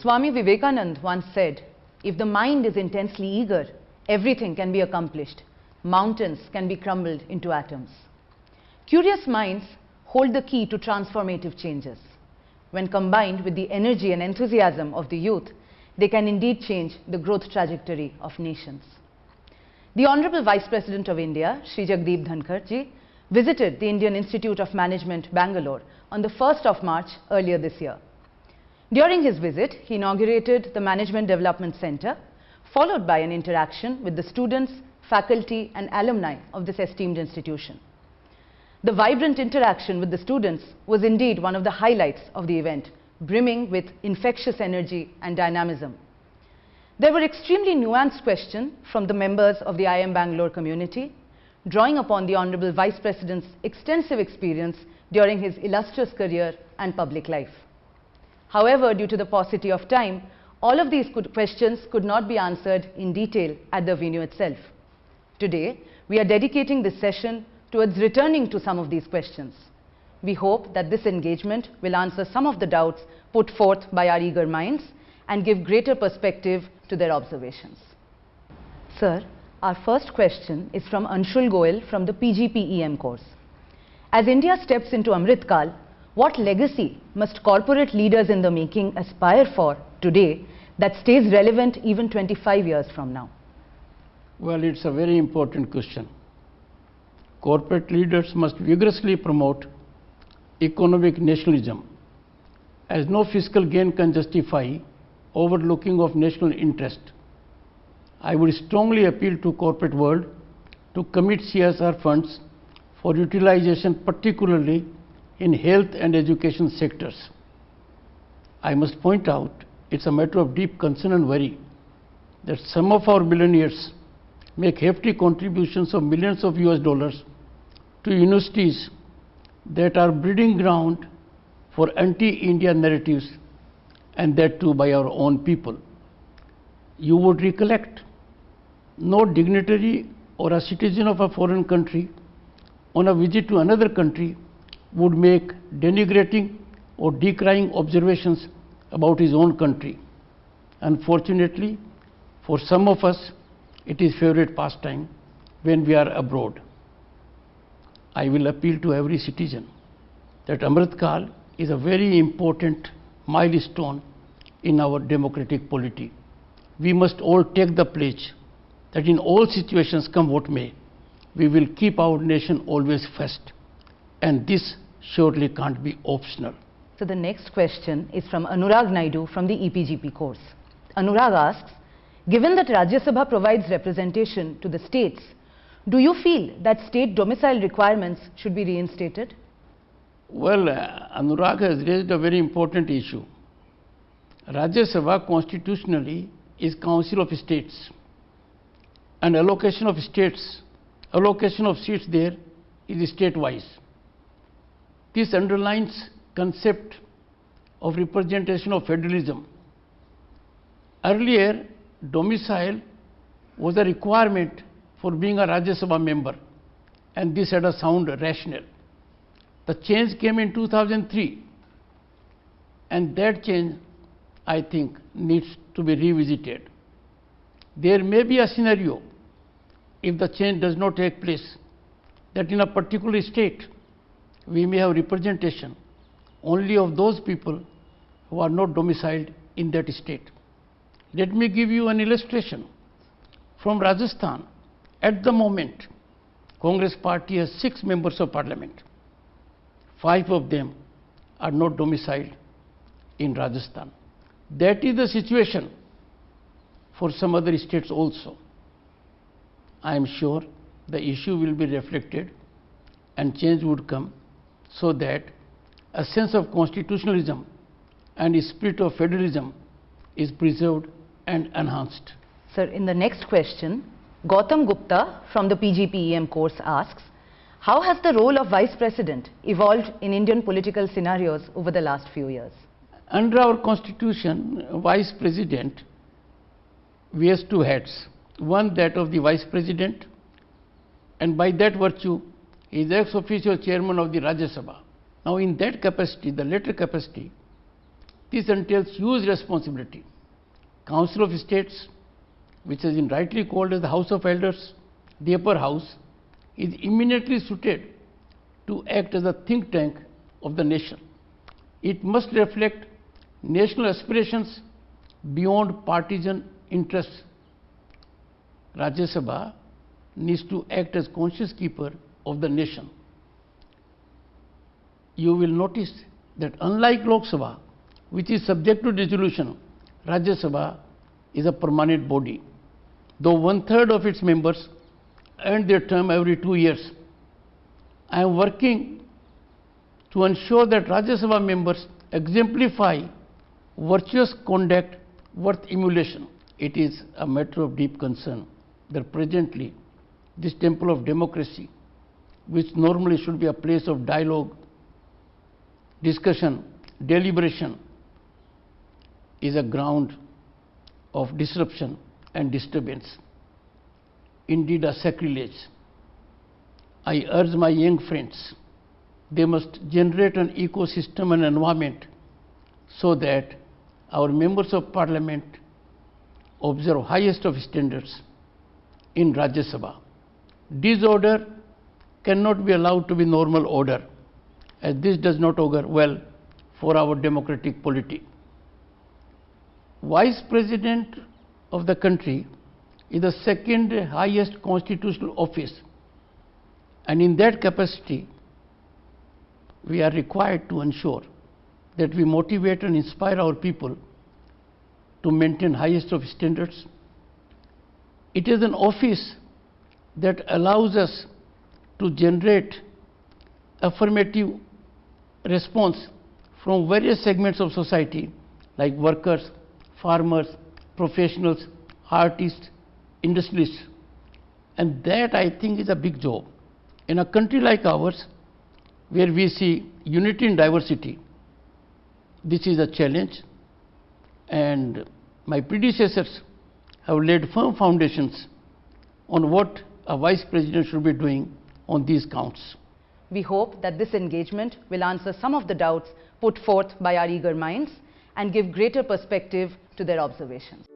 Swami Vivekananda once said, "If the mind is intensely eager, everything can be accomplished. Mountains can be crumbled into atoms." Curious minds hold the key to transformative changes. When combined with the energy and enthusiasm of the youth, they can indeed change the growth trajectory of nations. The Honorable Vice President of India, Shri Jagdeep Dhankhar ji, visited the Indian Institute of Management, Bangalore on the 1st of March earlier this year. During his visit, he inaugurated the Management Development Center, followed by an interaction with the students, faculty and alumni of this esteemed institution. The vibrant interaction with the students was indeed one of the highlights of the event, brimming with infectious energy and dynamism. There were extremely nuanced questions from the members of the IIM Bangalore community, drawing upon the Honorable Vice President's extensive experience during his illustrious career and public life. However, due to the paucity of time, all of these questions could not be answered in detail at the venue itself. Today, we are dedicating this session towards returning to some of these questions. We hope that this engagement will answer some of the doubts put forth by our eager minds and give greater perspective to their observations. Sir, our first question is from Anshul Goel from the PGPEM course. As India steps into Amrit Kal, what legacy must corporate leaders in the making aspire for today that stays relevant even 25 years from now? Well, it's a very important question. Corporate leaders must vigorously promote economic nationalism, as no fiscal gain can justify overlooking of national interest. I would strongly appeal to corporate world to commit CSR funds for utilization, particularly in health and education sectors. I must point out it's a matter of deep concern and worry that some of our billionaires make hefty contributions of millions of US dollars to universities that are breeding ground for anti-India narratives, and that too by our own people. You would recollect, no dignitary or a citizen of a foreign country on a visit to another country would make denigrating or decrying observations about his own country. Unfortunately, for some of us, it is favorite pastime when we are abroad. I will appeal to every citizen that Amrit Kal is a very important milestone in our democratic polity. We must all take the pledge that in all situations, come what may, we will keep our nation always first, and this surely can't be optional. So the next question is from Anurag Naidu from the EPGP course. Anurag asks, given that Rajya Sabha provides representation to the states, do you feel that state domicile requirements should be reinstated? Well, Anurag has raised a very important issue. Rajya Sabha constitutionally is Council of States, and allocation of seats there is state-wise. This underlines concept of representation of federalism. Earlier, domicile was a requirement for being a Rajya Sabha member, and this had a sound rationale. The change came in 2003, and that change, I think, needs to be revisited. There may be a scenario, if the change does not take place, that in a particular state, we may have representation only of those people who are not domiciled in that state. Let me give you an illustration. From Rajasthan, at the moment, Congress party has 6 members of parliament. 5 of them are not domiciled in Rajasthan. That is the situation for some other states also. I am sure the issue will be reflected and change would come, so that a sense of constitutionalism and a spirit of federalism is preserved and enhanced. Sir, in the next question, Gautam Gupta from the PGPEM course asks, how has the role of Vice President evolved in Indian political scenarios over the last few years? Under our Constitution, Vice President wears 2 hats. One, that of the Vice President, and by that virtue, he is ex officio chairman of the Rajya Sabha. Now, in that capacity, the latter capacity, this entails huge responsibility. Council of States, which has been rightly called as the House of Elders, the upper house, is eminently suited to act as a think tank of the nation. It must reflect national aspirations beyond partisan interests. Rajya Sabha needs to act as conscience keeper of the nation. You will notice that unlike Lok Sabha, which is subject to dissolution, Rajya Sabha is a permanent body. Though 1/3 of its members end their term every 2 years, I am working to ensure that Rajya Sabha members exemplify virtuous conduct worth emulation. It is a matter of deep concern that presently this temple of democracy, which normally should be a place of dialogue, discussion, deliberation, is a ground of disruption and disturbance. Indeed, a sacrilege. I urge my young friends, they must generate an ecosystem and environment so that our members of parliament observe highest of standards in Rajya Sabha. Disorder cannot be allowed to be normal order, as this does not augur well for our democratic polity. Vice President of the country is the second highest constitutional office, and in that capacity we are required to ensure that we motivate and inspire our people to maintain highest of standards. It is an office that allows us to generate affirmative response from various segments of society like workers, farmers, professionals, artists, industrialists, and that I think is a big job. In a country like ours, where we see unity in diversity, this is a challenge, and my predecessors have laid firm foundations on what a vice president should be doing on these counts. We hope that this engagement will answer some of the doubts put forth by our eager minds and give greater perspective to their observations.